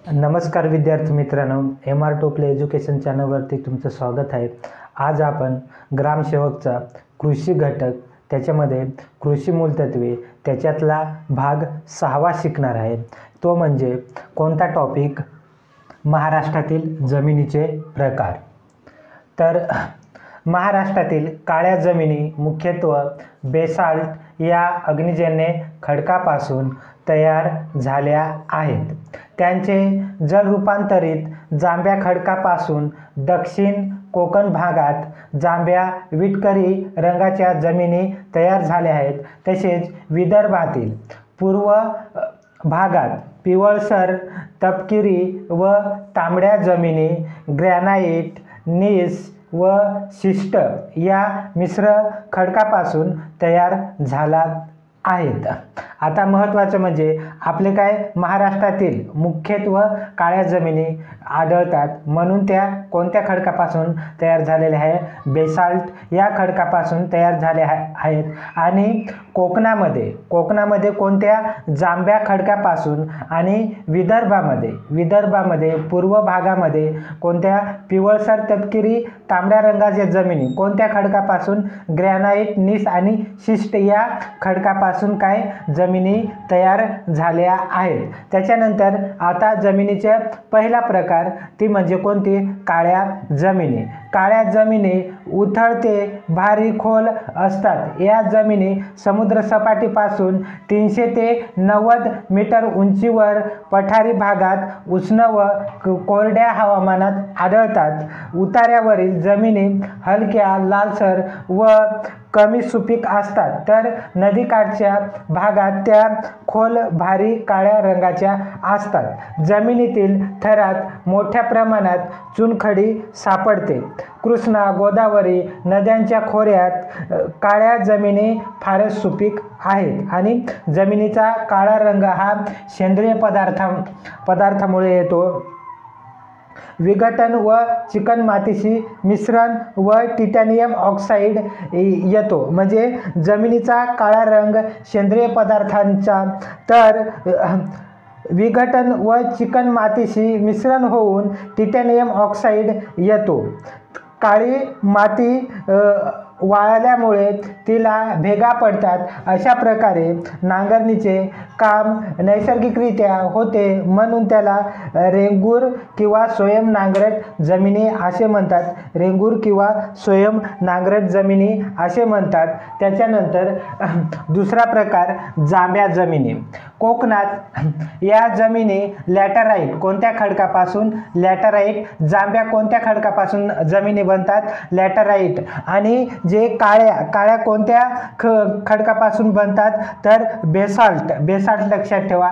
नमस्कार विद्यार्थी मित्रांनो, MR टोपले एज्युकेशन चॅनलवरती तुमचं स्वागत आहे। आज आपण ग्रामसेवकचा कृषी घटक त्याच्यामध्ये कृषी मूलतत्वे त्याच्यातला भाग 6वा शिकणार आहे। तो म्हणजे कोणता टॉपिक? महाराष्ट्रातील जमिनीचे प्रकार। तर महाराष्ट्रातील काळ्या जमिनी मुख्यत्वे बेसाल्ट या अग्निजन्य खडकापासून तयार झाल्या आहेत। त्यांचे जल रूपांतरित जांभ्या खडकापासून दक्षिण कोकण भागात जांभ्या विटकरी रंगाच्या जमिनी तयार झाल्या आहेत। तसेच विदर्भातील पूर्व भागात पिवळसर तपकिरी व तांबड्या जमिनी ग्रॅनाइट, नीस व शिस्ट या मिश्र खडकापासून तयार झाला आहेत। आता महत्त्वाचं म्हणजे आपले काय महाराष्ट्रातील मुख्यत्वे काळ्या जमिनी आढळतात, म्हणून त्या कोणत्या खडकापासून तयार झालेल्या आहे? बेसाल्ट या खडकापासून तयार झाल्या आहेत। आणि कोकणामध्ये कोणत्या? जांभ्या खडकापासून। आणि विदर्भामध्ये पूर्व भागामध्ये कोणत्या? पिवळसर तपकिरी तांबड्या रंगाच्या जमिनी कोणत्या खडकापासून? ग्रॅनाइट, नीस आणि शिस्ट या खडकापासून काय जमिनी तयार झाल्या आहेत। त्याच्यानंतर आता जमिनीचा पहिला प्रकार ती म्हणजे कोणती? काळ्या जमिनी। काळ्या जमिनी उथळते भारी खोल असतात। या जमिनी समुद्र सपाटीपासून 300 ते 90 मीटर उंचीवर पठारी भागात उष्ण व कोरड्या हवामानात आढळतात। उतार्यावरील जमिनी हलक्या लालसर व कमी सुपीक असतात, तर नदीकाठच्या भागात त्या खोल भारी काळ्या रंगाच्या असतात। जमिनीतील थरात मोठ्या प्रमाणात चुनखडी सापडते। कृष्णा गोदावरी नद्यांच्या खोऱ्यात काळ्या जमिनी फारच सुपीक आहेत। आणि जमिनीचा काळा रंग हा सेंद्रिय पदार्थामुळे येतो। विघटन व चिकणमातीशी मिश्रण व टायटॅनियम ऑक्साईड येतो। म्हणजे जमिनीचा काळा रंग सेंद्रिय पदार्थांचा, तर विघटन व चिकणमातीशी मिश्रण होऊन टायटॅनियम ऑक्साईड येतो। काळी माती वाळल्यामुळे तिला भेगा पडतात। अशा प्रकारे नांगरणीचे काम नैसर्गिकरित्या होते, म्हणून त्याला रेंगूर किंवा स्वयं नांगरट जमिनी असे म्हणतात। रेंगूर किंवा स्वयं नांगरट जमिनी असे म्हणतात। त्याच्यानंतर दुसरा प्रकार जांभ्या जमिनी। कोकणात या जमिनी लॅटराइट कोणत्या खडकापासून? लॅटराइट। जांभ्या कोणत्या खडकापासून जमिनी बनतात? लॅटराइट। आणि जे काळ्या कोणत्या खडकापासून बनतात? तर बेसाल्ट लक्षात ठेवा।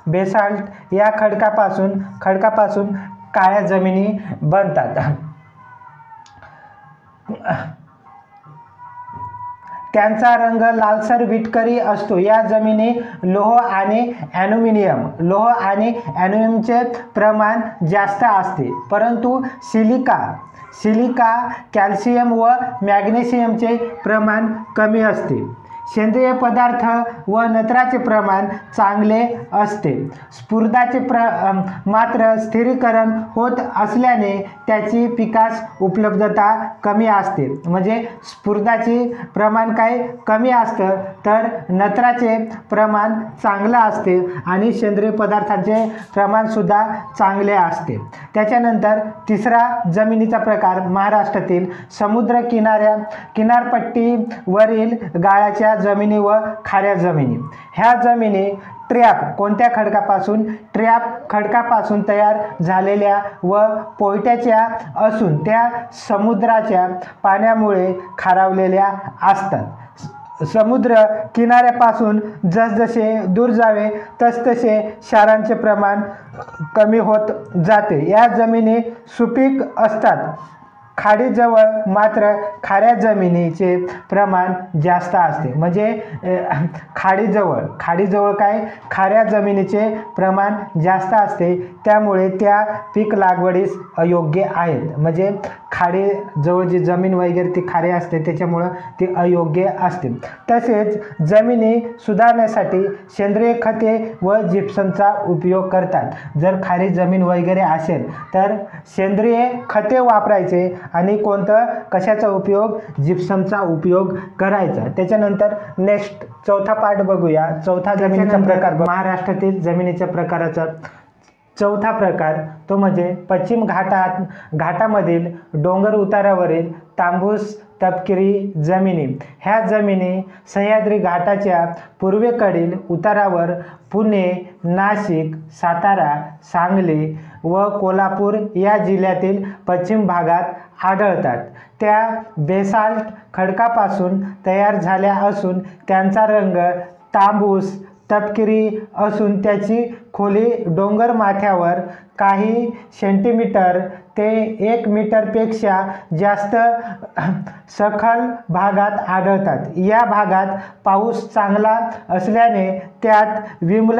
बेसाल्ट या खडकापासून काळ्या जमिनी बनतात। त्यांचा रंग लालसर विटकरी असतो। या जमिनी लोह आणि ॲल्युमिनियमचे प्रमाण जास्त असते, परंतु सिलिका, कॅल्शियम व मॅग्नेशियमचे प्रमाण कमी असते। सेंद्रिय पदार्थ व नत्राचे प्रमाण चांगले असते। स्फुरदाचे मात्र स्थिरीकरण होत असल्याने त्याची पिकास उपलब्धता कमी असते। म्हणजे स्फुरदाचे प्रमाण काय कमी असतं, तर नत्राचे प्रमाण चांगलं असते आणि सेंद्रिय पदार्थांचे प्रमाण सुद्धा चांगले असते। त्याच्यानंतर तिसरा जमिनीचा प्रकार महाराष्ट्रातील समुद्र किनारपट्टीवरील गाळाच्या जमिनी व खाऱ्या जमिनी। ह्या जमिनी ट्रॅप कोणत्या खडकापासून? ट्रॅप खडकापासून तयार झालेल्या व पोयट्याच्या असून त्या समुद्राच्या पाण्यामुळे खारवलेल्या असतात। समुद्र किनाऱ्यापासून जसजसे दूर जावे तसतसे क्षारांचे प्रमाण कमी होत जाते। या जमिनी सुपीक असतात। खाडीजवळ मात्र खाऱ्या जमिनीचे प्रमाण जास्त असते। म्हणजे खाडीजवळ काय खाऱ्या जमिनीचे प्रमाण जास्त असते, त्यामुळे त्या पीक लागवडीस अयोग्य आहेत। म्हणजे खाडीजवळ जी जमीन वगैरे ती खारी असते त्याच्यामुळं ती अयोग्य असते. तसेच जमिनी सुधारण्यासाठी सेंद्रिय खते व जिप्समचा उपयोग करतात. जर खारी जमीन वगैरे असेल तर सेंद्रिय खते वापरायचे आणि कशाचा उपयोग, जिप्समचा उपयोग करायचा. त्याच्यानंतर नेक्स्ट चौथा पार्ट बघूया. चौथा जमिनीचा प्रकार, महाराष्ट्रातील जमिनीच्या प्रकाराचा चौथा प्रकार तो म्हणजे पश्चिम घाटामधील डोंगर उतारावरील तांबूस तपकिरी जमिनी. ह्या जमिनी सह्याद्री घाटाच्या पूर्वेकडील उतारावर पुणे, नाशिक, सातारा, सांगली व कोल्हापूर या जिल्ह्यातील पश्चिम भागात आढळतात. त्या बेसाल्ट खडकापासून तयार झाल्या असून त्यांचा रंग तांबूस तपकिरी असून त्याची खोली डोंगर माथ्यावर काही सेंटीमीटर ते 1 मीटरपेक्षा जास्त सखल भागात आढळतात. या भागात पाऊस चांगला असल्याने त्यात विमल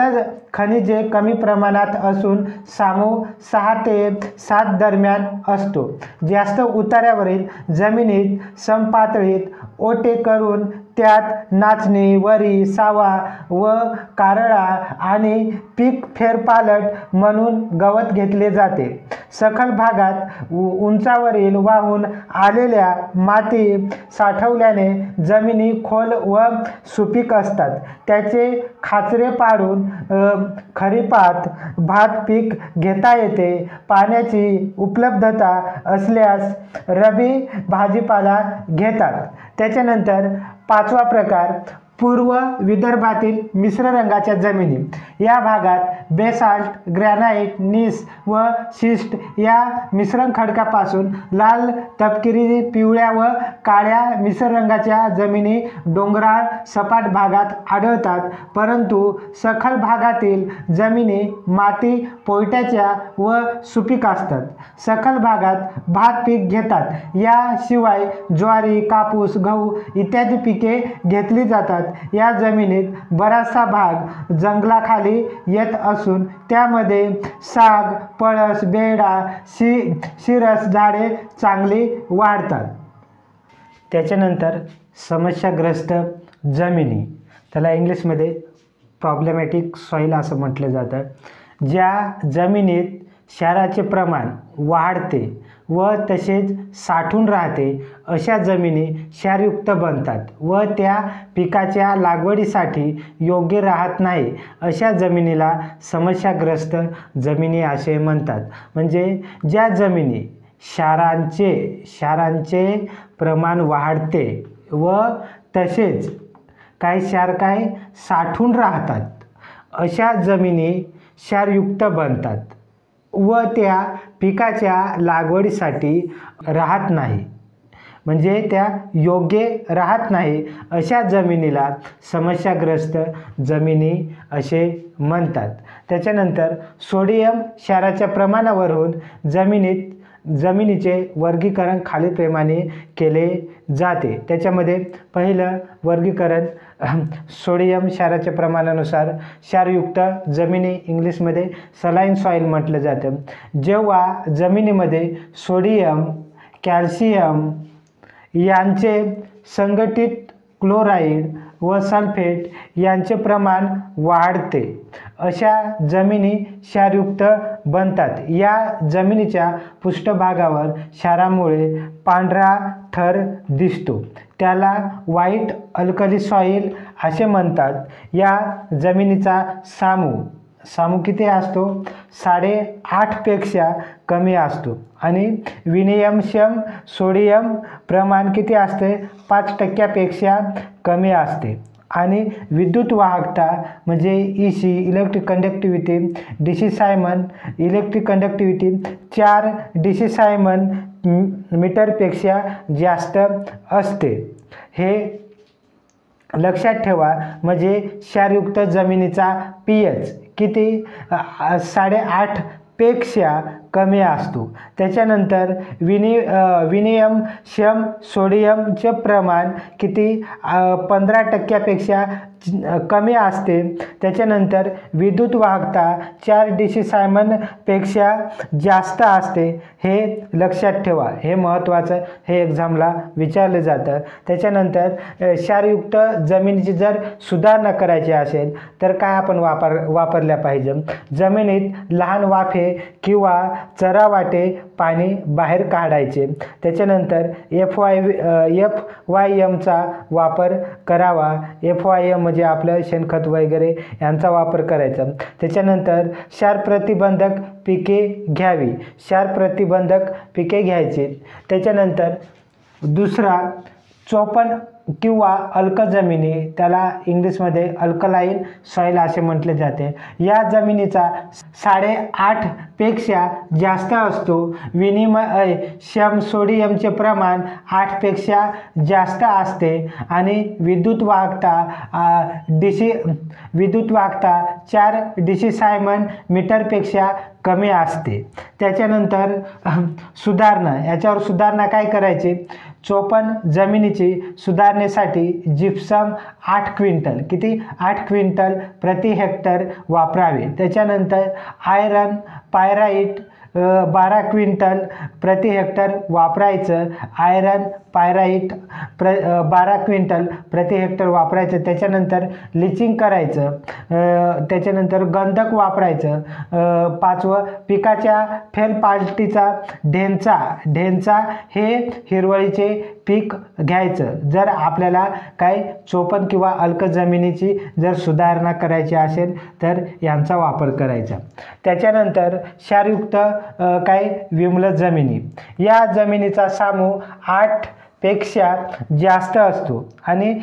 खनिजे कमी प्रमाणात असून सामू 6 ते 7 दरम्यान असतो. जास्त उतार्यावरील जमिनीत समपातळीत ओटे करून त्यात नाचणी, वरी, सावा व कारळा आणि पीक फेरपालट म्हणून गवत घेतले जाते. सखल भागात उंचावरील वाहून आलेल्या माती साठवल्याने जमिनी खोल व सुपीक असतात. त्याचे खाचरे पाडून खरीपात भात पीक घेता येते. पाण्याची उपलब्धता असल्यास रबी भाजीपाला घेतात. त्याच्यानंतर पाचवा प्रकार पूर्व विदर्भातील मिश्र रंगाच्या जमिनी. या भागात बेसाल्ट, ग्रॅनाइट, नीस व शिस्ट या मिश्रण खडकापासून लाल, तपकिरी, पिवळ्या व काळ्या मिश्र रंगाच्या जमिनी डोंगराळ सपाट भागात आढळतात. परंतु सखल भागातील जमिनी माती पोयट्याच्या व सुपीक असतात. सखल भागात भात पीक घेतात. याशिवाय ज्वारी, कापूस, गहू इत्यादी पिके घेतली जातात. या जमिनीत बराचसा भाग जंगलाखाली येत असून त्यामध्ये साग, पळस, बेडा, शिरस झाडे चांगली वाढतात. त्याच्यानंतर समस्याग्रस्त जमिनी, त्याला इंग्लिशमध्ये प्रॉब्लेमॅटिक सॉईल असं म्हटलं जातं. ज्या जमिनीत क्षाराचे प्रमाण वाढते व तसेच साठून राहते अशा जमिनी क्षारयुक्त बनतात व त्या पिकाच्या लागवडीसाठी योग्य राहत नाही. अशा जमिनीला समस्याग्रस्त जमिनी असे म्हणतात. म्हणजे ज्या जमिनी क्षारांचे प्रमाण वाढते व तसेच क्षार साठून राहतात अशा जमिनी क्षारयुक्त बनतात व त्या पिकाच्या लागवडीसाठी राहत नाही, म्हणजे त्या योग्य राहत नाही. अशा जमिनीला समस्याग्रस्त जमिनी असे म्हणतात. त्याच्यानंतर सोडियम क्षाराच्या प्रमाणावरून जमिनीचे वर्गीकरण खालीलप्रमाणे केले जाते. त्याच्यामध्ये पहिलं वर्गीकरण सोडियम क्षाराच्या प्रमाणानुसार क्षारयुक्त जमिनी, इंग्लिशमध्ये सलाईन सॉईल म्हटलं जातं. जेव्हा जमिनीमध्ये सोडियम, कॅल्शियम यांचे संघटित क्लोराईड व सल्फेट यांचे प्रमाण वाढते अशा जमिनी क्षारयुक्त बनतात. या जमिनीच्या पृष्ठभागावर क्षारामुळे पांढरा थर दिसतो. त्याला व्हाईट अल्कली सॉईल असे म्हणतात. या जमिनीचा सामू किती असतो? 8.5 पेक्षा कमी असतो आणि विनियमक्षम सोडियम प्रमाण किती असते? 5% कमी असते. आणि विद्युत वाहकता म्हणजे EC electric conductivity, DC Simon electric conductivity 4 DC Simon मीटरपेक्षा जास्त असते. हे लक्षात ठेवा. म्हणजे क्षारयुक्त जमिनीचा pH किती? 8.5 पेक्षा कमी असतो. त्याच्यानंतर विनियम क्षम सोडियमचे प्रमाण किती 15% कमी असते. त्याच्यानंतर विद्युत वाहकता 4 डिसिसायमन पेक्षा जास्त असते. हे लक्षात ठेवा, हे महत्त्वाचं, हे एक्झामला विचारलं जातं. त्याच्यानंतर क्षारयुक्त जमिनीची जर सुधारणा करायची असेल तर काय आपण वापरल्या पाहिजे. जमिनीत लहान वाफे किंवा चरावाटे पाणी बाहेर काढायचे. त्याच्यानंतर FYMचा वापर करावा. FYM म्हणजे आपलं शेणखत वगैरे यांचा वापर करायचा. त्याच्यानंतर क्षार प्रतिबंधक पिके घ्यावी. क्षार प्रतिबंधक पिके घ्यायची. त्याच्यानंतर दुसरा चोपण किंवा अल्क जमिनी, त्याला इंग्लिशमध्ये अल्कलाईन सॉईल असे म्हटले जाते. या जमिनीचा 8.5 पेक्षा जास्त असतो. विनिमय क्षम सोडियमचे प्रमाण 8 पेक्षा जास्त असते आणि विद्युत वाहकता 4 डिसिसायमन मीटरपेक्षा कमी असते. त्याच्यानंतर सुधारणा, याच्यावर सुधारणा काय करायची. चोपण जमिनीची सुधारणेसाठी जिप्सम 8 क्विंटल, किती 8 क्विंटल प्रति हेक्टर वापरावे. त्याच्यानंतर आयरन पायराईट 12 क्विंटल प्रति हेक्टर वापरायचं. आयरन पायराईट 12 क्विंटल प्रति हेक्टर वापरायचं. त्याच्यानंतर लिचिंग करायचं. त्याच्यानंतर गंधक वापरायचं. 5वं पिकाच्या फेलपालटीचा ढेंचा हे हिरवळीचे पीक घ्यायचं. जर आपल्याला काय चोपण किंवा अल्क जमिनीची जर सुधारणा करायची असेल तर यांचा वापर करायचा. त्याच्यानंतर क्षारयुक्त काय विम्ल जमिनी, या जमिनीचा समूह 8 पेक्षा जास्त असतो आणि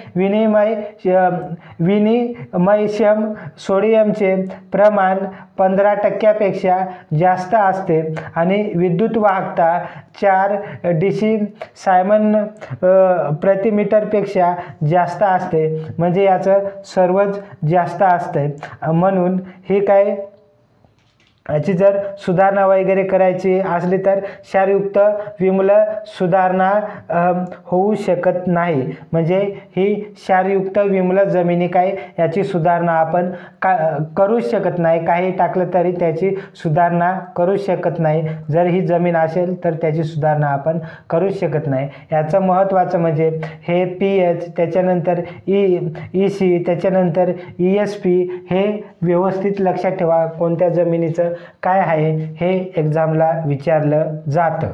विनिमयक्षम सोडियमचे प्रमाण 15% जास्त असते आणि विद्युत वाहकता 4 डिसिसायमन प्रति मीटरपेक्षा जास्त असते. म्हणजे याचं सर्वच जास्त असते. म्हणून हे काय याची जर सुधारणा वगैरे करायची असली तर क्षारयुक्त विम्ल सुधारणा होऊ शकत नाही. म्हणजे ही क्षारयुक्त विम्ल जमिनी काय याची सुधारणा आपण करू शकत नाही. काही टाकलं तरी त्याची सुधारणा करू शकत नाही. जर ही जमीन असेल तर त्याची सुधारणा आपण करू शकत नाही. याचं महत्त्वाचं म्हणजे हे pH, त्याच्यानंतर EC, त्याच्यानंतर ESP हे व्यवस्थित लक्षात ठेवा. कोणत्या जमिनीचं काय आहे हे एक्झामला विचारलं जातं.